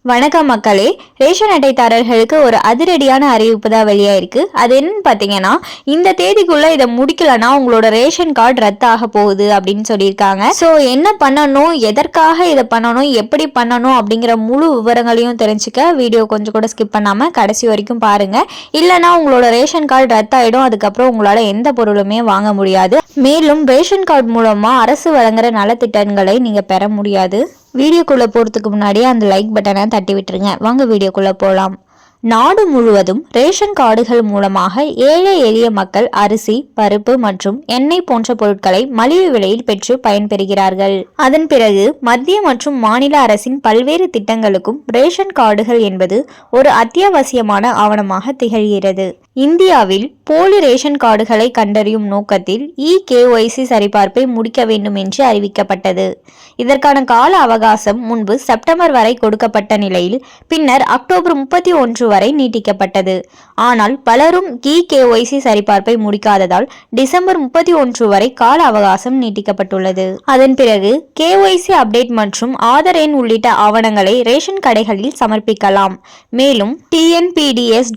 வணக்கம் மக்களே. ரேஷன் அட்டைதாரர்களுக்கு ஒரு அதிரடியான அறிவிப்பு தான் வெளியாயிருக்கு. அது என்னன்னு பார்த்தீங்கன்னா, இந்த தேதிக்குள்ள இதை முடிக்கலன்னா உங்களோட ரேஷன் கார்டு ரத்தாக போகுது அப்படின்னு சொல்லியிருக்காங்க. ஸோ என்ன பண்ணணும், எதற்காக இதை பண்ணணும், எப்படி பண்ணணும் அப்படிங்கிற முழு விவரங்களையும் தெரிஞ்சுக்க வீடியோ கொஞ்சம் கூட ஸ்கிப் பண்ணாமல் கடைசி வரைக்கும் பாருங்க. இல்லைனா உங்களோட ரேஷன் கார்டு ரத்தாயிடும். அதுக்கப்புறம் உங்களால் எந்த பொருளுமே வாங்க முடியாது. மேலும் ரேஷன் கார்டு மூலமா அரசு வழங்குற நலத்திட்டங்களை நீங்க பெற முடியாது. வீடியோக்குள்ள போறதுக்கு முன்னாடியே அந்த லைக் பட்டனை தட்டி விட்டுருங்க. வாங்க வீடியோக்குள்ள போலாம். நாடு முழுவதும் ரேஷன் கார்டுகள் மூலமாக ஏழை எளிய மக்கள் அரிசி, பருப்பு மற்றும் எண்ணெய் போன்ற பொருட்களை மலிவு விலையில் பெற்று பயன்பெறுகிறார்கள். அதன் பிறகு மத்திய மற்றும் மாநில அரசின் பல்வேறு திட்டங்களுக்கும் ரேஷன் கார்டுகள் என்பது ஒரு அத்தியாவசியமான ஆவணமாக திகழ்கிறது. இந்தியாவில் போலி ரேஷன் கார்டுகளை கண்டறியும் நோக்கத்தில் KYC சரிபார்ப்பை முடிக்க வேண்டும் என்று அறிவிக்கப்பட்டது. இதற்கான கால அவகாசம் முன்பு செப்டம்பர் வரை கொடுக்கப்பட்ட நிலையில் பின்னர் அக்டோபர் 31 வரை நீட்டிக்கப்பட்டது. ஆனால் பலரும் KYC சரிபார்ப்பை முடிக்காததால் டிசம்பர் 31 வரை கால அவகாசம் நீட்டிக்கப்பட்டுள்ளது. அதன் பிறகு KYC அப்டேட் மற்றும் ஆதார் எண் உள்ளிட்ட ஆவணங்களை ரேஷன் கடைகளில் சமர்ப்பிக்கலாம். மேலும் tnpds.gov.in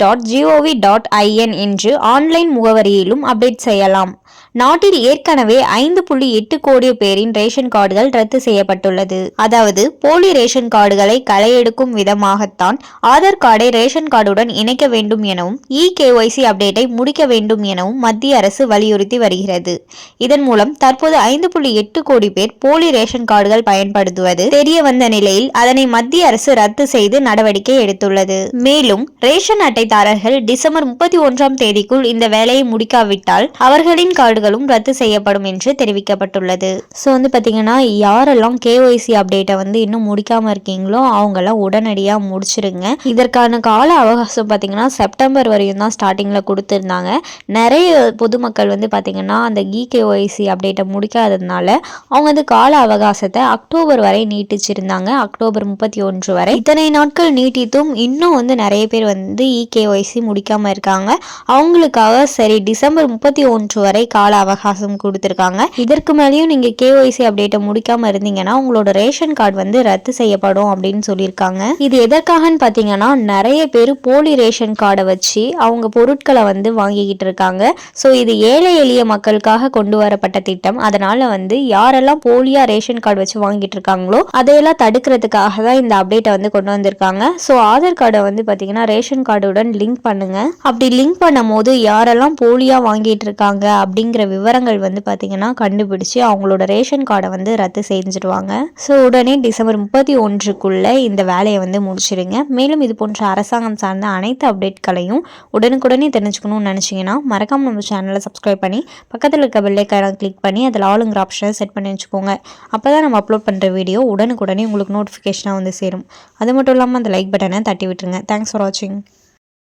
என்று ஆன்லைன் முகவரியிலும் அப்டேட் செய்யலாம். நாட்டில் ஏற்கனவே 5.8 கோடி பேரின் ரேஷன் கார்டுகள் ரத்து செய்யப்பட்டுள்ளது. அதாவது போலி ரேஷன் கார்டுகளை களையெடுக்கும் விதமாகத்தான் ஆதார் கார்டை ரேஷன் கார்டுடன் இணைக்க வேண்டும் எனவும் KYC அப்டேட்டை முடிக்க வேண்டும் எனவும் மத்திய அரசு வலியுறுத்தி வருகிறது. இதன் மூலம் தற்போது 5.8 கோடி பேர் போலி ரேஷன் கார்டுகள் பயன்படுத்துவது தெரிய வந்த நிலையில் அதனை மத்திய அரசு ரத்து செய்து நடவடிக்கை எடுத்துள்ளது. மேலும் ரேஷன் அட்டைதாரர்கள் டிசம்பர் 31ஆம் தேதிக்குள் இந்த வேலையை முடிக்காவிட்டால் அவர்களின் கார்டுகளும் ரத்து செய்யப்படும் என்று தெரிவிக்கப்பட்டுள்ளது. ஸோ பார்த்தீங்கன்னா யாரெல்லாம் KYC அப்டேட்டை இன்னும் முடிக்காம இருக்கீங்களோ அவங்கெல்லாம் உடனடியாக முடிச்சிருங்க. இதற்கான கால அவகாசம் பார்த்தீங்கன்னா செப்டம்பர் வரையும் தான் ஸ்டார்டிங்கில் கொடுத்துருந்தாங்க. நிறைய பொதுமக்கள் பார்த்தீங்கன்னா அந்த KYC அப்டேட்டை முடிக்காததுனால அவங்க கால அவகாசத்தை அக்டோபர் வரை நீட்டிச்சிருந்தாங்க. அக்டோபர் 31 வரை. இத்தனை நாட்கள் நீட்டித்தும் இன்னும் நிறைய பேர் KYC முடிக்காம இருக்காங்க. அவங்களுக்காக சரி டிசம்பர் 31 வரை கால அவகாசம் கொடுத்திருக்காங்க. இதற்கு மேலேயும் நீங்க KYC அப்டேட்டை முடிக்காம இருந்தீங்கன்னா உங்களோட ரேஷன் கார்டு ரத்து செய்யப்படும் அப்படின்னு சொல்லியிருக்காங்க. இது எதற்காகன்னு பாத்தீங்கன்னா நிறைய பேர் போலி ரேஷன் கார்டை வச்சு அவங்க பொருட்களை வாங்கிக்கிட்டு இருக்காங்க. ஸோ இது ஏழை எளிய மக்களுக்காக கொண்டு வரப்பட்ட திட்டம். அதனால யாரெல்லாம் போலியா ரேஷன் கார்டு வச்சு வாங்கிட்டு இருக்காங்களோ அதையெல்லாம் தடுக்கிறதுக்காக தான் இந்த அப்டேட்டை கொண்டு வந்திருக்காங்க. ஸோ ஆதார் கார்டை பாத்தீங்கன்னா ரேஷன் கார்டுடன் லிங்க் பண்ணுங்க. அப்படி லிங்க் பண்ணும் போது யாரெல்லாம் போலியா வாங்கிட்டு இருக்காங்க அப்படிங்கிற விவரங்கள் பார்த்தீங்கன்னா கண்டுபிடிச்சு அவங்களோட ரேஷன் கார்டை ரத்து செஞ்சிடுவாங்க. ஸோ உடனே டிசம்பர் 31க்குள்ள இந்த வேலையை முடிச்சிருங்க. மேலும் இது போன்ற அரசாங்கம் சார்ந்த அனைத்து அப்டேட்களையும் உடனுக்குடனே தெரிஞ்சுக்கணும்னு நினைச்சீங்கன்னா மறக்காம நம்ம சேனலை சப்ஸ்கிரைப் பண்ணி பக்கத்தில் இருக்க பெல் ஐகானை கிளிக் பண்ணி அதில் ஆளுங்கிற ஆப்ஷனை செட் பண்ணி வச்சுக்கோங்க. அப்போதான் நம்ம அப்லோட் பண்ணுற வீடியோ உடனுக்குடனே உங்களுக்கு நோட்டிஃபிகேஷனாக சேரும். அது மட்டும் இல்லாமல் அந்த லைக் பட்டனை தட்டி விட்டுருங்க. தேங்க்ஸ் ஃபார் வாட்சிங்.